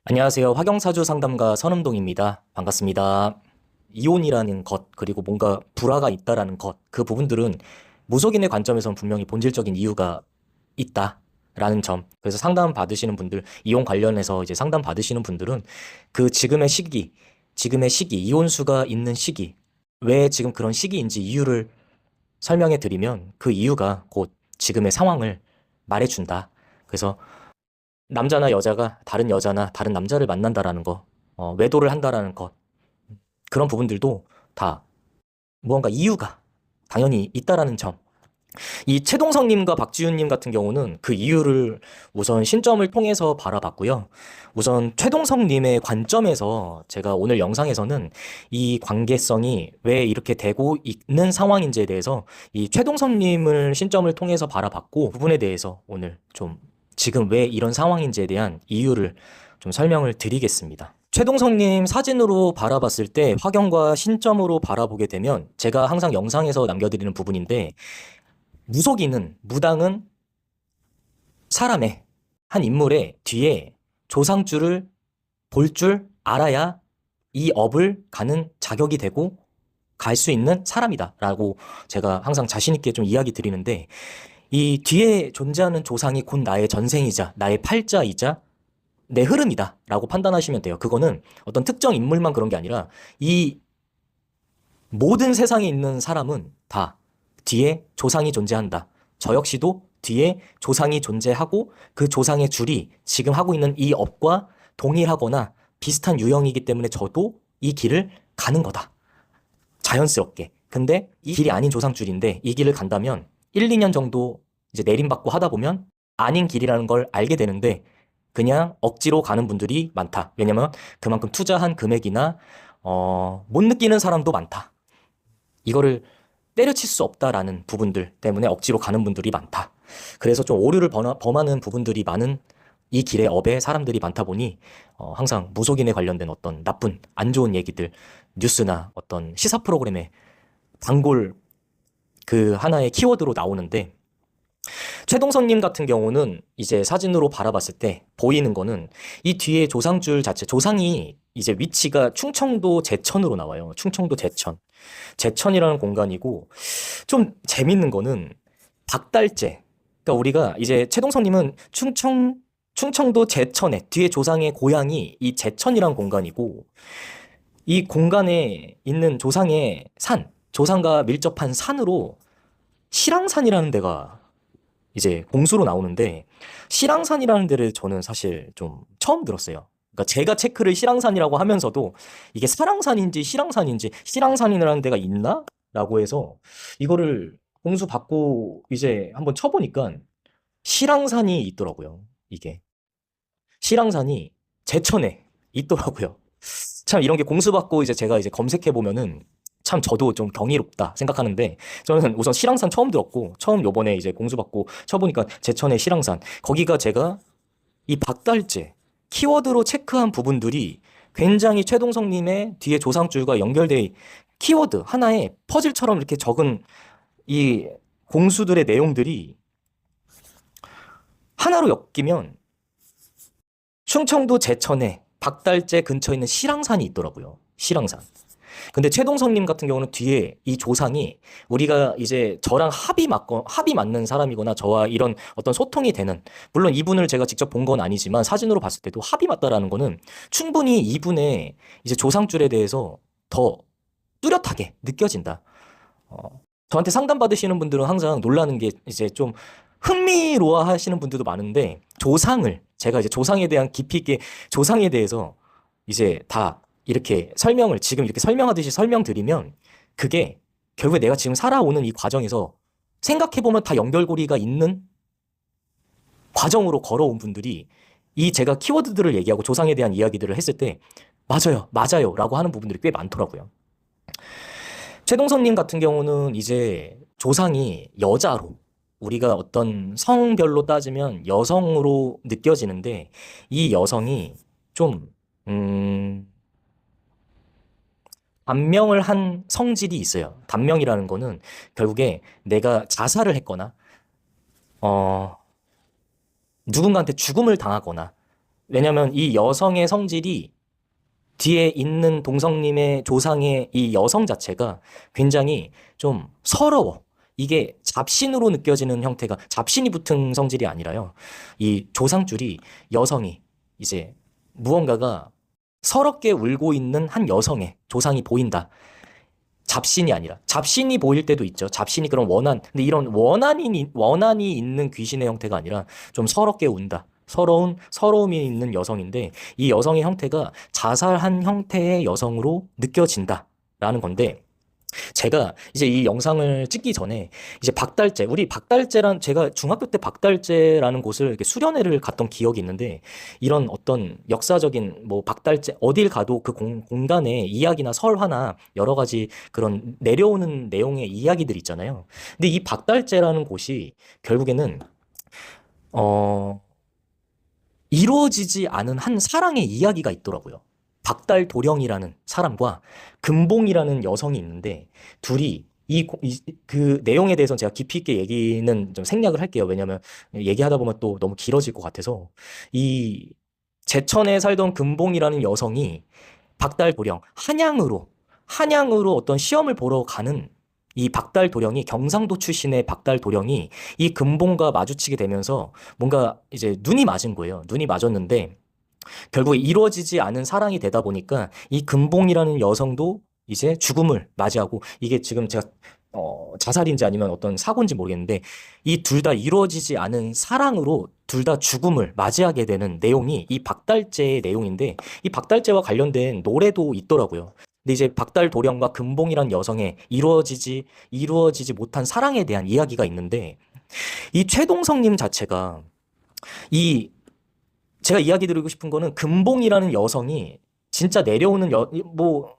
안녕하세요. 화경사주 상담가 선음동입니다. 반갑습니다. 이혼이라는 것, 그리고 뭔가 불화가 있다라는 것, 그 부분들은 무속인의 관점에서는 분명히 본질적인 이유가 있다라는 점. 그래서 상담 받으시는 분들, 이혼 관련해서 이제 상담 받으시는 분들은 그 지금의 시기, 이혼수가 있는 시기, 왜 지금 그런 시기인지 이유를 설명해 드리면 그 이유가 곧 지금의 상황을 말해준다. 그래서 남자나 여자가 다른 여자나 다른 남자를 만난다라는 거, 외도를 한다라는 것, 그런 부분들도 다 무언가 이유가 당연히 있다라는 점. 이 최동성님과 박지윤님 같은 경우는 그 이유를 우선 신점을 통해서 바라봤고요. 우선 최동성님의 관점에서 제가 오늘 영상에서는 이 관계성이 왜 이렇게 되고 있는 상황인지에 대해서 이 최동성님을 신점을 통해서 바라봤고, 그 부분에 대해서 오늘 좀 지금 왜 이런 상황인지에 대한 이유를 좀 설명을 드리겠습니다. 최동성님 사진으로 바라봤을 때 화경과 신점으로 바라보게 되면 제가 항상 영상에서 남겨드리는 부분인데, 무당은 사람의 한 인물의 뒤에 조상줄을 볼 줄 알아야 이 업을 가는 자격이 되고 갈 수 있는 사람이다라고 제가 항상 자신 있게 좀 이야기 드리는데, 이 뒤에 존재하는 조상이 곧 나의 전생이자 나의 팔자이자 내 흐름이다라고 판단하시면 돼요. 그거는 어떤 특정 인물만 그런 게 아니라 이 모든 세상에 있는 사람은 다 뒤에 조상이 존재한다. 저 역시도 뒤에 조상이 존재하고 그 조상의 줄이 지금 하고 있는 이 업과 동일하거나 비슷한 유형이기 때문에 저도 이 길을 가는 거다. 자연스럽게. 근데 이 길이 아닌 조상줄인데 이 길을 간다면 1, 2년 정도 이제 내림받고 하다 보면 아닌 길이라는 걸 알게 되는데 그냥 억지로 가는 분들이 많다. 왜냐면 그만큼 투자한 금액이나 못 느끼는 사람도 많다. 이거를 때려칠 수 없다라는 부분들 때문에 억지로 가는 분들이 많다. 그래서 좀 오류를 범하는 부분들이 많은 이 길의 업에 사람들이 많다 보니 항상 무속인에 관련된 어떤 나쁜 안 좋은 얘기들 뉴스나 어떤 시사 프로그램에 단골 그 하나의 키워드로 나오는데, 최동선님 같은 경우는 이제 사진으로 바라봤을 때 보이는 거는 이 뒤에 조상줄 자체, 조상이 이제 위치가 충청도 제천으로 나와요. 충청도 제천. 제천이라는 공간이고, 좀 재밌는 거는 박달재. 그러니까 우리가 이제 최동선님은 충청도 제천에 뒤에 조상의 고향이 이 제천이라는 공간이고, 이 공간에 있는 조상의 조상과 밀접한 산으로 실랑산이라는 데가 이제 공수로 나오는데, 실랑산이라는 데를 저는 사실 좀 처음 들었어요. 그러니까 제가 체크를 실랑산이라고 하면서도 이게 사랑산인지 실랑산인지, 실랑산이라는 데가 있나? 라고 해서 이거를 공수 받고 이제 한번 쳐보니까 실랑산이 있더라고요. 이게 실랑산이 제천에 있더라고요. 참 이런 게 공수받고 이제 제가 이제 검색해 보면은 참 저도 좀 경이롭다 생각하는데, 저는 우선 실랑산 처음 들었고, 처음 요번에 이제 공수받고 쳐보니까 제천의 실랑산, 거기가 제가 이 박달재 키워드로 체크한 부분들이 굉장히 최동성님의 뒤에 조상줄과 연결돼 키워드 하나의 퍼즐처럼 이렇게 적은 이 공수들의 내용들이 하나로 엮이면 충청도 제천에 박달재 근처에 있는 실랑산이 있더라고요. 실랑산. 근데 최동성님 같은 경우는 뒤에 이 조상이 우리가 이제 저랑 합이 맞는 사람이거나 저와 이런 어떤 소통이 되는, 물론 이분을 제가 직접 본 건 아니지만 사진으로 봤을 때도 합이 맞다라는 거는 충분히 이분의 이제 조상줄에 대해서 더 뚜렷하게 느껴진다. 저한테 상담 받으시는 분들은 항상 놀라는 게 이제 좀 흥미로워 하시는 분들도 많은데, 제가 이제 조상에 대한 깊이 있게 조상에 대해서 이제 다 이렇게 지금 이렇게 설명하듯이 설명드리면 그게 결국에 내가 지금 살아오는 이 과정에서 생각해보면 다 연결고리가 있는 과정으로 걸어온 분들이 이 제가 키워드들을 얘기하고 조상에 대한 이야기들을 했을 때 맞아요 라고 하는 부분들이 꽤 많더라고요. 최동선님 같은 경우는 이제 조상이 여자로, 우리가 어떤 성별로 따지면 여성으로 느껴지는데, 이 여성이 좀 단명을 한 성질이 있어요. 단명이라는 거는 결국에 내가 자살을 했거나, 누군가한테 죽음을 당하거나, 왜냐면 이 여성의 성질이 뒤에 있는 동성님의 조상의 이 여성 자체가 굉장히 좀 서러워. 이게 잡신으로 느껴지는 형태가 잡신이 붙은 성질이 아니라요. 이 조상줄이 여성이 이제 무언가가 서럽게 울고 있는 한 여성의 조상이 보인다. 잡신이 아니라 잡신이 보일 때도 있죠. 잡신이 그런 원한. 근데 이런 원한이 있는 귀신의 형태가 아니라 좀 서럽게 운다. 서러움이 있는 여성인데 이 여성의 형태가 자살한 형태의 여성으로 느껴진다라는 건데 제가 이제 이 영상을 찍기 전에 이제 우리 제가 중학교 때 박달재라는 곳을 이렇게 수련회를 갔던 기억이 있는데 이런 어떤 역사적인 뭐 박달재 어딜 가도 그 공간에 이야기나 설화나 여러 가지 그런 내려오는 내용의 이야기들 있잖아요. 근데 이 박달재라는 곳이 결국에는 이루어지지 않은 한 사랑의 이야기가 있더라고요. 박달도령이라는 사람과 금봉이라는 여성이 있는데 둘이 그 내용에 대해서 제가 깊이 있게 얘기는 좀 생략을 할게요. 왜냐하면 얘기하다 보면 또 너무 길어질 것 같아서 이 제천에 살던 금봉이라는 여성이 박달도령 한양으로 어떤 시험을 보러 가는 이 박달도령이 경상도 출신의 박달도령이 이 금봉과 마주치게 되면서 뭔가 이제 눈이 맞은 거예요. 눈이 맞았는데 결국에 이루어지지 않은 사랑이 되다 보니까 이 금봉이라는 여성도 이제 죽음을 맞이하고 이게 지금 제가 자살인지 아니면 어떤 사고인지 모르겠는데 이 둘 다 이루어지지 않은 사랑으로 둘 다 죽음을 맞이하게 되는 내용이 이 박달재의 내용인데 이 박달재와 관련된 노래도 있더라고요. 근데 이제 박달도령과 금봉이란 여성의 이루어지지 못한 사랑에 대한 이야기가 있는데 이 최동성님 자체가 제가 이야기 드리고 싶은 거는 금봉이라는 여성이 진짜 내려오는 뭐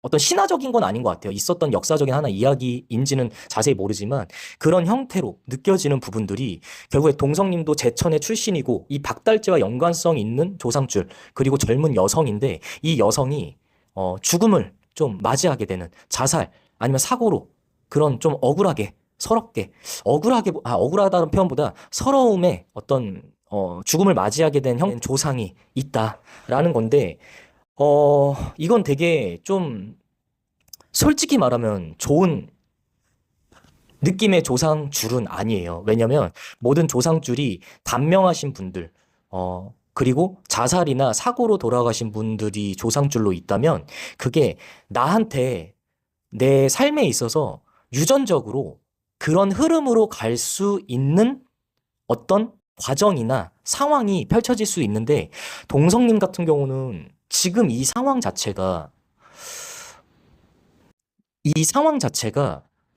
어떤 신화적인 건 아닌 것 같아요. 있었던 역사적인 하나 이야기인지는 자세히 모르지만 그런 형태로 느껴지는 부분들이 결국에 동성님도 제천의 출신이고 이 박달재와 연관성 있는 조상줄 그리고 젊은 여성인데 이 여성이 죽음을 좀 맞이하게 되는 자살 아니면 사고로 그런 좀 서럽게 억울하다는 표현보다 서러움의 어떤 죽음을 맞이하게 된 조상이 있다라는 건데 이건 되게 좀 솔직히 말하면 좋은 느낌의 조상줄은 아니에요. 왜냐면 모든 조상줄이 단명하신 분들 그리고 자살이나 사고로 돌아가신 분들이 조상줄로 있다면 그게 나한테 내 삶에 있어서 유전적으로 그런 흐름으로 갈 수 있는 어떤 과정이나 상황이 펼쳐질 수 있는데 동성님 같은 경우는 지금 이 상황 자체가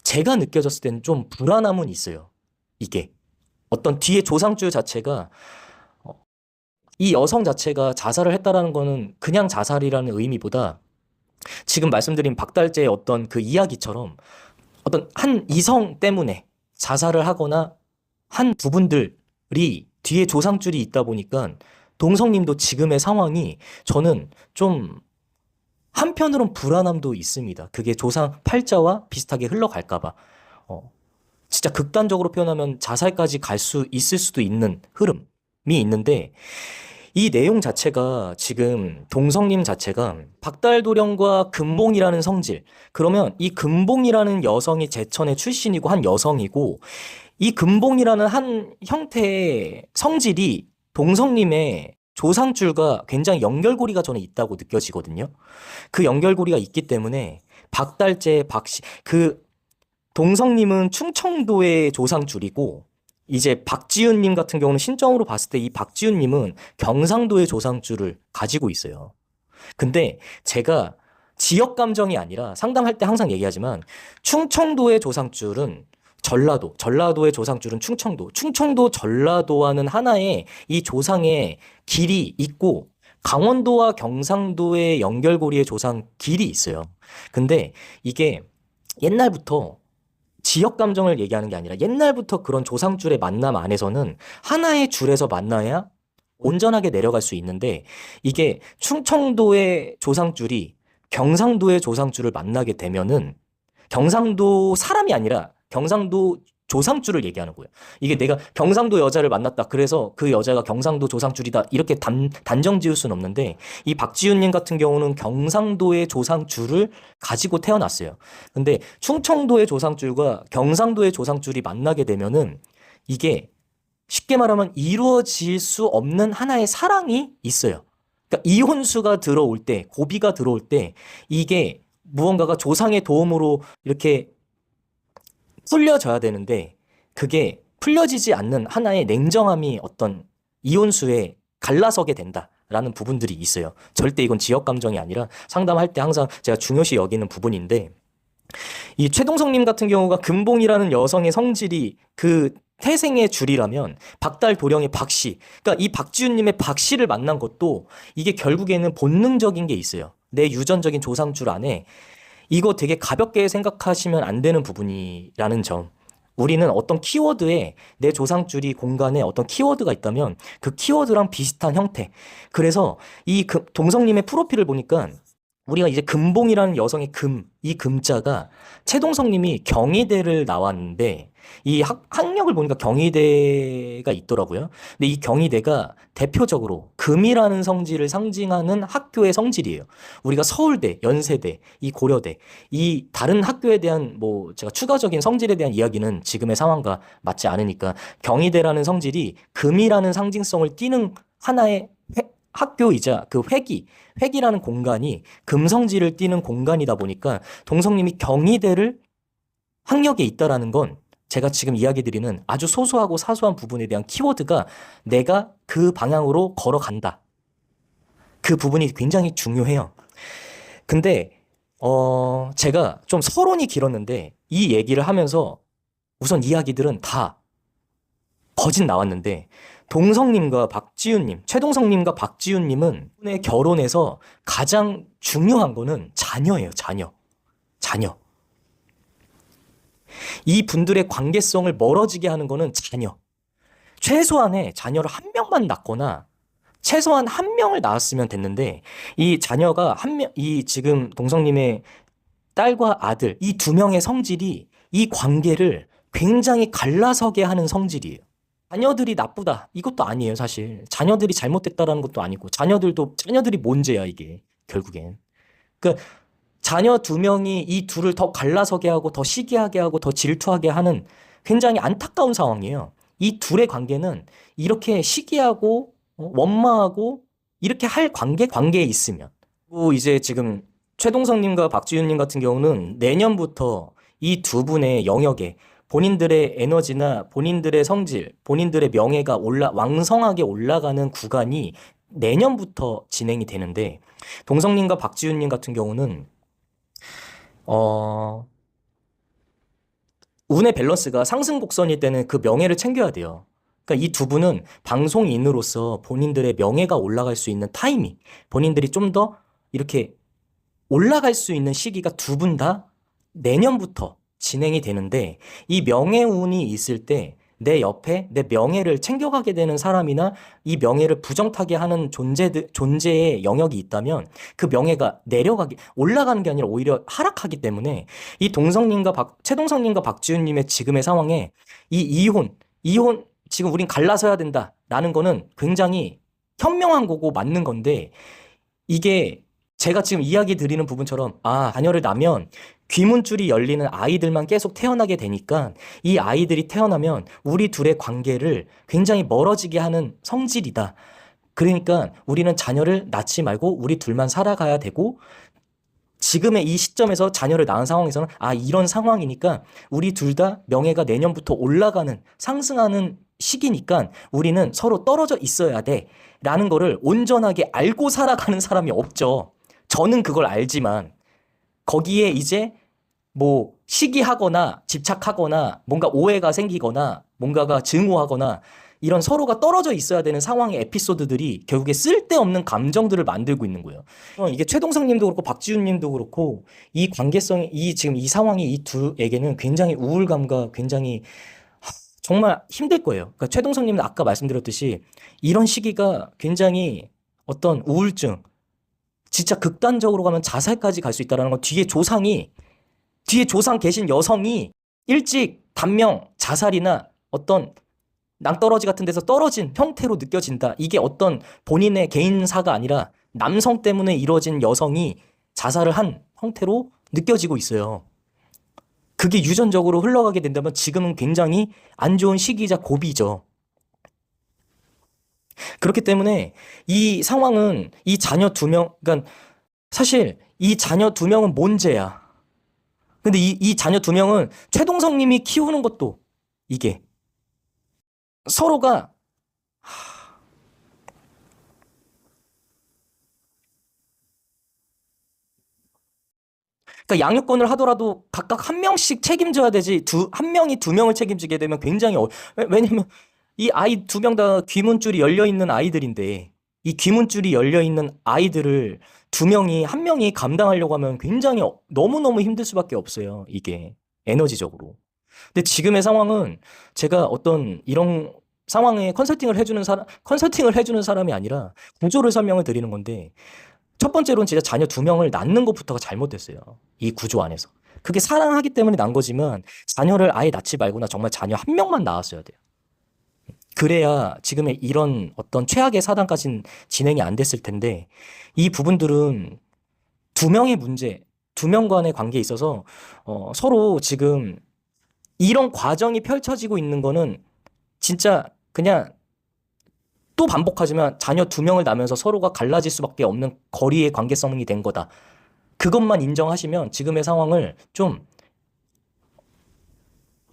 제가 느껴졌을 때는 좀 불안함은 있어요. 이게 어떤 뒤에 조상줄 자체가 이 여성 자체가 자살을 했다라는 거는 그냥 자살이라는 의미보다 지금 말씀드린 박달재의 어떤 그 이야기처럼 어떤 한 이성 때문에 자살을 하거나 한 부분들이 뒤에 조상줄이 있다 보니까 동성님도 지금의 상황이 저는 좀 한편으론 불안함도 있습니다. 그게 조상 팔자와 비슷하게 흘러갈까봐. 진짜 극단적으로 표현하면 자살까지 갈 수 있을 수도 있는 흐름이 있는데 이 내용 자체가 지금 동성님 자체가 박달도령과 금봉이라는 성질 그러면 이 금봉이라는 여성이 제천의 출신이고 한 여성이고 이 금봉이라는 한 형태의 성질이 동성님의 조상줄과 굉장히 연결고리가 저는 있다고 느껴지거든요. 그 연결고리가 있기 때문에 박달재, 동성님은 충청도의 조상줄이고 이제 박지윤님 같은 경우는 신정으로 봤을 때 이 박지윤님은 경상도의 조상줄을 가지고 있어요. 근데 제가 지역 감정이 아니라 상담할 때 항상 얘기하지만 충청도의 조상줄은 전라도의 조상줄은 충청도 전라도와는 하나의 이 조상의 길이 있고 강원도와 경상도의 연결고리의 조상 길이 있어요. 근데 이게 옛날부터 지역 감정을 얘기하는 게 아니라 옛날부터 그런 조상줄의 만남 안에서는 하나의 줄에서 만나야 온전하게 내려갈 수 있는데 이게 충청도의 조상줄이 경상도의 조상줄을 만나게 되면은 경상도 사람이 아니라 경상도 조상줄을 얘기하는 거예요. 이게 내가 경상도 여자를 만났다. 그래서 그 여자가 경상도 조상줄이다. 이렇게 단정 지을 수는 없는데 이 박지윤님 같은 경우는 경상도의 조상줄을 가지고 태어났어요. 근데 충청도의 조상줄과 경상도의 조상줄이 만나게 되면은 이게 쉽게 말하면 이루어질 수 없는 하나의 사랑이 있어요. 그러니까 이혼수가 들어올 때, 고비가 들어올 때 이게 무언가가 조상의 도움으로 이렇게 풀려져야 되는데 그게 풀려지지 않는 하나의 냉정함이 어떤 이혼수에 갈라서게 된다라는 부분들이 있어요. 절대 이건 지역 감정이 아니라 상담할 때 항상 제가 중요시 여기는 부분인데 이 최동성님 같은 경우가 금봉이라는 여성의 성질이 그 태생의 줄이라면 박달 도령의 박씨, 그러니까 이 박지윤님의 박씨를 만난 것도 이게 결국에는 본능적인 게 있어요. 내 유전적인 조상줄 안에 이거 되게 가볍게 생각하시면 안 되는 부분이라는 점. 우리는 어떤 키워드에 내 조상줄이 공간에 어떤 키워드가 있다면 그 키워드랑 비슷한 형태. 그래서 이 동성님의 프로필을 보니까 우리가 이제 금봉이라는 여성의 이 금자가 최동성님이 경희대를 나왔는데 이 학력을 보니까 경희대가 있더라고요. 근데 이 경희대가 대표적으로 금이라는 성질을 상징하는 학교의 성질이에요. 우리가 서울대, 연세대, 이 고려대, 이 다른 학교에 대한 뭐 제가 추가적인 성질에 대한 이야기는 지금의 상황과 맞지 않으니까 경희대라는 성질이 금이라는 상징성을 띠는 하나의 학교이자 그 회기라는 공간이 금성질을 띠는 공간이다 보니까 동성님이 경희대를 학력에 있다라는 건 제가 지금 이야기 드리는 아주 소소하고 사소한 부분에 대한 키워드가 내가 그 방향으로 걸어간다. 그 부분이 굉장히 중요해요. 근데 제가 좀 서론이 길었는데 이 얘기를 하면서 우선 이야기들은 다 거짓 나왔는데 동성님과 박지윤님, 최동성님과 박지윤님은 결혼에서 가장 중요한 거는 자녀예요. 자녀. 이 분들의 관계성을 멀어지게 하는 거는 자녀. 최소한의 자녀를 한 명만 낳거나 최소한 한 명을 낳았으면 됐는데 이 자녀가 이 지금 동성님의 딸과 아들, 이 두 명의 성질이 이 관계를 굉장히 갈라서게 하는 성질이에요. 자녀들이 나쁘다. 이것도 아니에요, 사실. 자녀들이 잘못됐다라는 것도 아니고 자녀들이 뭔죄야, 이게 결국엔. 그러니까 자녀 두 명이 이 둘을 더 갈라서게 하고 더 시기하게 하고 더 질투하게 하는 굉장히 안타까운 상황이에요. 이 둘의 관계는 이렇게 시기하고 원망하고 이렇게 할 관계에 있으면 그리고 이제 지금 최동성님과 박지윤님 같은 경우는 내년부터 이 두 분의 영역에 본인들의 에너지나 본인들의 성질, 본인들의 명예가 왕성하게 올라가는 구간이 내년부터 진행이 되는데 동성님과 박지윤님 같은 경우는 운의 밸런스가 상승 곡선일 때는 그 명예를 챙겨야 돼요. 그러니까 이 두 분은 방송인으로서 본인들의 명예가 올라갈 수 있는 타이밍, 본인들이 좀 더 이렇게 올라갈 수 있는 시기가 두 분 다 내년부터 진행이 되는데 이 명예운이 있을 때 내 옆에 내 명예를 챙겨가게 되는 사람이나 이 명예를 부정타게 하는 존재의 영역이 있다면 그 명예가 올라가는 게 아니라 오히려 하락하기 때문에 이 최동성님과 박지윤님의 지금의 상황에 이 이혼 지금 우린 갈라서야 된다라는 거는 굉장히 현명한 거고 맞는 건데 이게 제가 지금 이야기 드리는 부분처럼 자녀를 낳으면 귀문줄이 열리는 아이들만 계속 태어나게 되니까 이 아이들이 태어나면 우리 둘의 관계를 굉장히 멀어지게 하는 성질이다. 그러니까 우리는 자녀를 낳지 말고 우리 둘만 살아가야 되고 지금의 이 시점에서 자녀를 낳은 상황에서는 이런 상황이니까 우리 둘 다 명예가 내년부터 상승하는 시기니까 우리는 서로 떨어져 있어야 돼 라는 거를 온전하게 알고 살아가는 사람이 없죠. 저는 그걸 알지만 거기에 이제 뭐 시기하거나 집착하거나 뭔가 오해가 생기거나 뭔가가 증오하거나 이런 서로가 떨어져 있어야 되는 상황의 에피소드들이 결국에 쓸데없는 감정들을 만들고 있는 거예요. 이게 최동성 님도 그렇고 박지윤 님도 그렇고 이 관계성이 지금 이 상황이 이 둘에게는 굉장히 우울감과 굉장히 정말 힘들 거예요. 그러니까 최동성 님은 아까 말씀드렸듯이 이런 시기가 굉장히 어떤 우울증 진짜 극단적으로 가면 자살까지 갈 수 있다는 건 뒤에 조상 계신 여성이 일찍 단명, 자살이나 어떤 낭떠러지 같은 데서 떨어진 형태로 느껴진다. 이게 어떤 본인의 개인사가 아니라 남성 때문에 이루어진 여성이 자살을 한 형태로 느껴지고 있어요. 그게 유전적으로 흘러가게 된다면 지금은 굉장히 안 좋은 시기이자 고비죠. 그렇기 때문에 이 상황은 이 자녀 2명, 그러니까 사실 이 자녀 2명은 뭔 죄야? 근데 이 자녀 2명은 최동성 님이 키우는 것도 이게 서로가 그러니까 양육권을 하더라도 각각 한 명씩 책임져야 되지 한 명이 2명을 책임지게 되면 굉장히 왜냐면 이 아이 2명 다 귀문줄이 열려 있는 아이들인데 이 귀문줄이 열려 있는 아이들을 2명이 한 명이 감당하려고 하면 굉장히 너무너무 힘들 수밖에 없어요. 이게 에너지적으로. 근데 지금의 상황은 제가 어떤 이런 상황에 컨설팅을 해주는 사람이 아니라 구조를 설명을 드리는 건데 첫 번째로는 진짜 자녀 2명을 낳는 것부터가 잘못됐어요. 이 구조 안에서. 그게 사랑하기 때문에 난 거지만 자녀를 아예 낳지 말거나 정말 자녀 한 명만 낳았어야 돼요. 그래야 지금의 이런 어떤 최악의 사단까지는 진행이 안 됐을 텐데 이 부분들은 2명의 문제, 2명 간의 관계에 있어서 서로 지금 이런 과정이 펼쳐지고 있는 거는 진짜 그냥 또 반복하지만 자녀 2명을 낳으면서 서로가 갈라질 수밖에 없는 거리의 관계성이 된 거다. 그것만 인정하시면 지금의 상황을 좀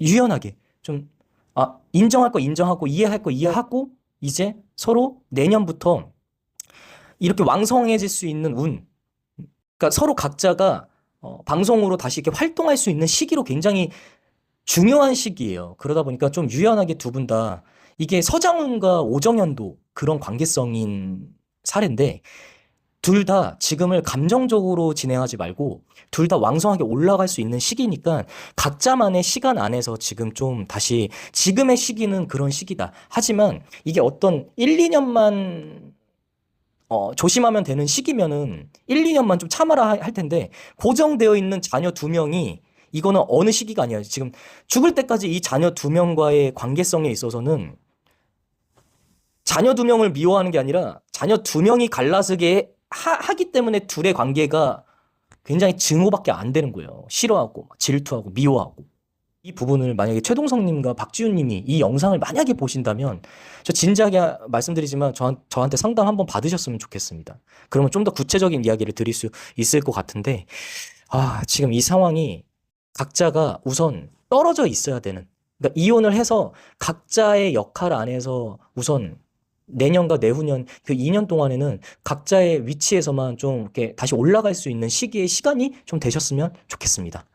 유연하게 좀 인정할 거 인정하고 이해할 거 이해하고 이제 서로 내년부터 이렇게 왕성해질 수 있는 그러니까 서로 각자가 방송으로 다시 이렇게 활동할 수 있는 시기로 굉장히 중요한 시기예요. 그러다 보니까 좀 유연하게 두 분 다 이게 서장훈과 오정연도 그런 관계성인 사례인데 둘 다 지금을 감정적으로 진행하지 말고 둘 다 왕성하게 올라갈 수 있는 시기니까 각자만의 시간 안에서 지금 좀 다시 지금의 시기는 그런 시기다. 하지만 이게 어떤 1, 2년만 조심하면 되는 시기면은 1, 2년만 좀 참아라 할 텐데 고정되어 있는 자녀 2명이 이거는 어느 시기가 아니에요. 지금 죽을 때까지 이 자녀 2명과의 관계성에 있어서는 자녀 2명을 미워하는 게 아니라 자녀 2명이 갈라서게 하기 때문에 둘의 관계가 굉장히 증오밖에 안 되는 거예요. 싫어하고 질투하고 미워하고. 이 부분을 만약에 최동성님과 박지훈님이 이 영상을 만약에 보신다면 저 진지하게 말씀드리지만 저한테 상담 한번 받으셨으면 좋겠습니다. 그러면 좀 더 구체적인 이야기를 드릴 수 있을 것 같은데 지금 이 상황이 각자가 우선 떨어져 있어야 되는 그러니까 이혼을 해서 각자의 역할 안에서 우선 내년과 내후년 그 2년 동안에는 각자의 위치에서만 좀 이렇게 다시 올라갈 수 있는 시기의 시간이 좀 되셨으면 좋겠습니다.